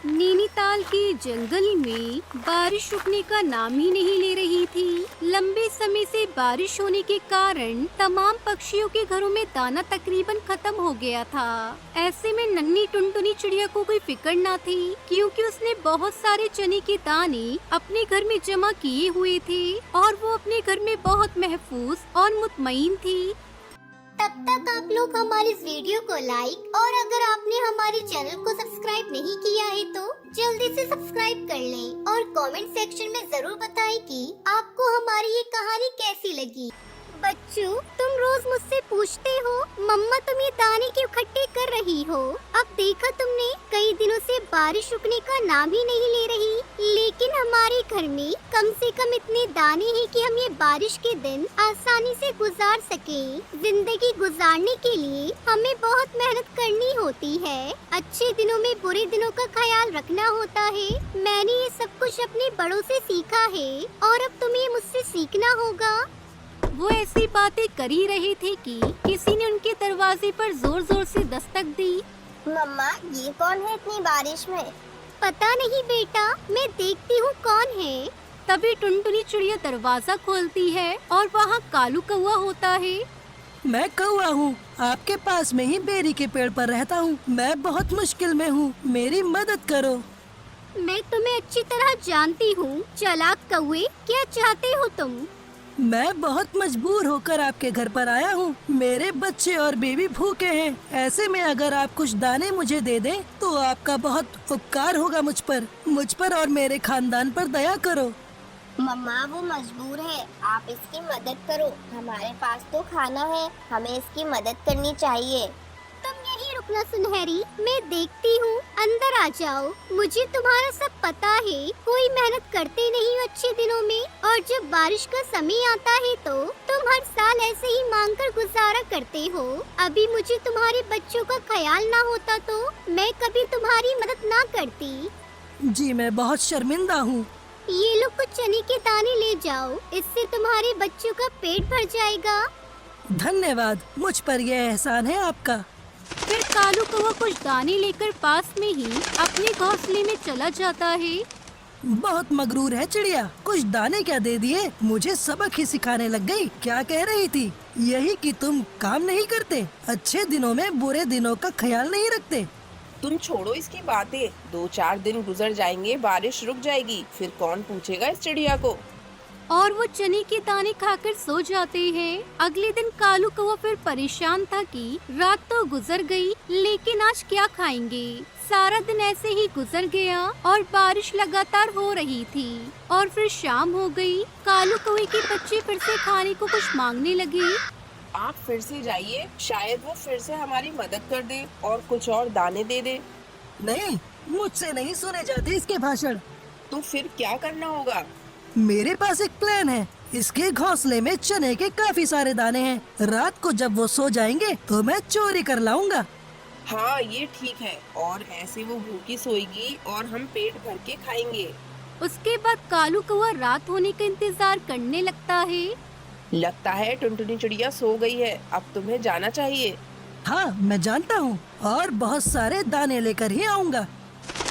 नैनीताल के जंगल में बारिश रुकने का नाम ही नहीं ले रही थी। लंबे समय से बारिश होने के कारण तमाम पक्षियों के घरों में दाना तकरीबन खत्म हो गया था। ऐसे में नन्ही टुनटुनी चिड़िया को कोई फिक्र न थी, क्योंकि उसने बहुत सारे चने के दाने अपने घर में जमा किए हुए थे और वो अपने घर में बहुत महफूज और मुतमईन थी। तब तक आप लोग हमारे इस वीडियो को लाइक और अगर आपने हमारे चैनल को सब्सक्राइब नहीं किया है तो जल्दी से सब्सक्राइब कर लें और कमेंट सेक्शन में जरूर बताएं कि आपको हमारी ये कहानी कैसी लगी। बच्चों, तुम रोज मुझसे पूछते हो मम्मा तुम ये दाने क्यों इकट्ठे कर रही हो। अब देखा तुमने, कई दिनों से बारिश रुकने का नाम ही नहीं ले रही, लेकिन हमारे घर में कम से कम इतने दाने हैं कि हम ये बारिश के दिन आसानी से गुजार सकें। जिंदगी गुजारने के लिए हमें बहुत मेहनत करनी होती है। अच्छे दिनों में बुरे दिनों का ख्याल रखना होता है। मैंने ये सब कुछ अपने बड़ों से सीखा है और अब तुम्हें मुझसे सीखना होगा। वो ऐसी बातें कर ही रहे थे कि किसी ने उनके दरवाजे पर जोर जोर से दस्तक दी। मम्मा, ये कौन है इतनी बारिश में? पता नहीं बेटा, मैं देखती हूँ कौन है। तभी टुनटुनी चिड़िया दरवाजा खोलती है और वहाँ कालू कौवा होता है। मैं कौवा हूँ, आपके पास में ही बेरी के पेड़ पर रहता हूँ। मैं बहुत मुश्किल में हूँ, मेरी मदद करो। मैं तुम्हें अच्छी तरह जानती हूँ, चालाक कौवे, क्या चाहते हो तुम? मैं बहुत मजबूर होकर आपके घर पर आया हूँ। मेरे बच्चे और बेबी भूखे हैं। ऐसे में अगर आप कुछ दाने मुझे दे दें तो आपका बहुत उपकार होगा मुझ पर और मेरे खानदान पर दया करो। मम्मा, वो मजबूर है, आप इसकी मदद करो। हमारे पास तो खाना है, हमें इसकी मदद करनी चाहिए। तुम यहीं रुकना सुनहरी, मैं देखती हूँ। अंदर आ जाओ। मुझे तुम्हारा सब पता है, कोई मेहनत करते नहीं हो अच्छे दिनों में, और जब बारिश का समय आता है तो तुम हर साल ऐसे ही मांग कर गुजारा करते हो। अभी मुझे तुम्हारे बच्चों का ख्याल ना होता तो मैं कभी तुम्हारी मदद ना करती। जी, मैं बहुत शर्मिंदा हूँ। ये लो, कुछ चने के दाने ले जाओ, इससे तुम्हारे बच्चों का पेट भर जाएगा। धन्यवाद, मुझ पर यह एहसान है आपका। फिर कालू कौवा कुछ दाने लेकर पास में ही अपने घोंसले में चला जाता है। बहुत मगरूर है चिड़िया, कुछ दाने क्या दे दिए, मुझे सबक ही सिखाने लग गई। क्या कह रही थी? यही कि तुम काम नहीं करते, अच्छे दिनों में बुरे दिनों का ख्याल नहीं रखते। तुम छोड़ो इसकी बातें, 2-4 दिन गुजर जाएंगे, बारिश रुक जाएगी, फिर कौन पूछेगा इस चिड़िया को। और वो चने के दाने खाकर सो जाते हैं। अगले दिन कालू कौवा फिर परेशान था कि रात तो गुजर गई, लेकिन आज क्या खाएंगे। सारा दिन ऐसे ही गुजर गया और बारिश लगातार हो रही थी। और फिर शाम हो गई। कालू कौवे के बच्चे फिर से खाने को कुछ मांगने लगे। आप फिर से जाइए, शायद वो फिर से हमारी मदद कर दे और कुछ और दाने दे दे। नहीं, मुझसे नहीं सुने जाते इसके भाषण। तो फिर क्या करना होगा? मेरे पास एक प्लान है। इसके घोंसले में चने के काफी सारे दाने हैं। रात को जब वो सो जाएंगे तो मैं चोरी कर लाऊंगा। हाँ, ये ठीक है, और ऐसे वो भूखी सोएगी और हम पेट भर के खाएंगे। उसके बाद कालू कौवा रात होने का इंतजार करने लगता है। लगता है टुनटुनी चिड़िया सो गई है, अब तुम्हें जाना चाहिए। हाँ, मैं जानता हूँ, और बहुत सारे दाने लेकर ही आऊँगा।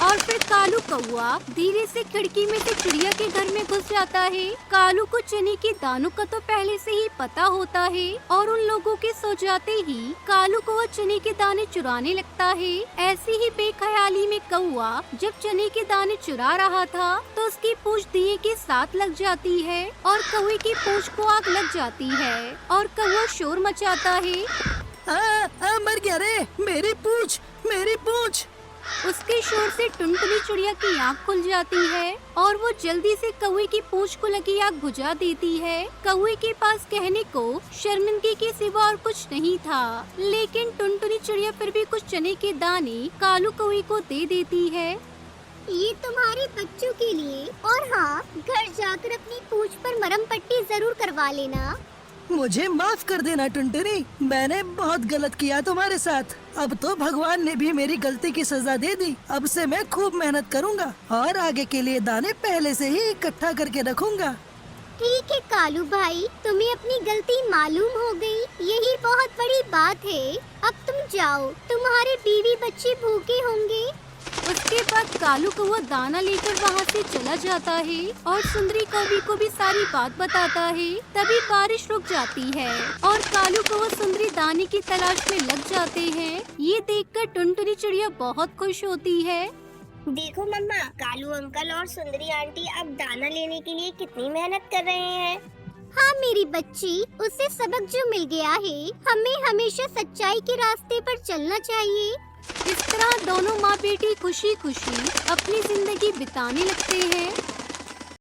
और फिर कालू कौवा धीरे से खिड़की में से चिड़िया के घर में घुस जाता है। कालू को चने के दानों का तो पहले से ही पता होता है और उन लोगों के सो जाते ही कालू कौवा चने के दाने चुराने लगता है। ऐसी ही बेख्याली में कौवा जब चने के दाने चुरा रहा था तो उसकी पूंछ दिए के साथ लग जाती है और कौवे की पूंछ को आग लग जाती है और कौवा शोर मचाता है। मर गया रे, मेरी पूंछ। उसके शोर से टुनटुनी चिड़िया की आँख खुल जाती है और वो जल्दी से कौवे की पूंछ को लगी आग बुझा देती है। कौवे के पास कहने को शर्मिंदगी के सिवा और कुछ नहीं था, लेकिन टुनटुनी चिड़िया फिर भी कुछ चने के दाने कालू कौवे को दे देती है। ये तुम्हारे बच्चों के लिए, और हाँ, घर जाकर अपनी पूंछ पर मरहम पट्टी जरूर करवा लेना। मुझे माफ कर देना टुनटुनी, मैंने बहुत गलत किया तुम्हारे साथ। अब तो भगवान ने भी मेरी गलती की सजा दे दी। अब से मैं खूब मेहनत करूँगा और आगे के लिए दाने पहले से ही इकट्ठा करके रखूँगा। ठीक है कालू भाई, तुम्हें अपनी गलती मालूम हो गई, यही बहुत बड़ी बात है। अब तुम जाओ, तुम्हारे बीवी बच्चे भूखे होंगे। उसके बाद कालू कौवा दाना लेकर वहाँ से चला जाता है और सुंदरी कौवी को भी सारी बात बताता है। तभी बारिश रुक जाती है और कालू कौवा सुंदरी दाने की तलाश में लग जाते हैं। ये देखकर टुनटुनी चिड़िया बहुत खुश होती है। देखो मम्मा, कालू अंकल और सुंदरी आंटी अब दाना लेने के लिए कितनी मेहनत कर रहे हैं। हाँ मेरी बच्ची, उससे सबक जो मिल गया है, हमें हमेशा सच्चाई के रास्ते पर चलना चाहिए। इस तरह दोनों माँ बेटी खुशी खुशी अपनी जिंदगी बिताने लगते हैं।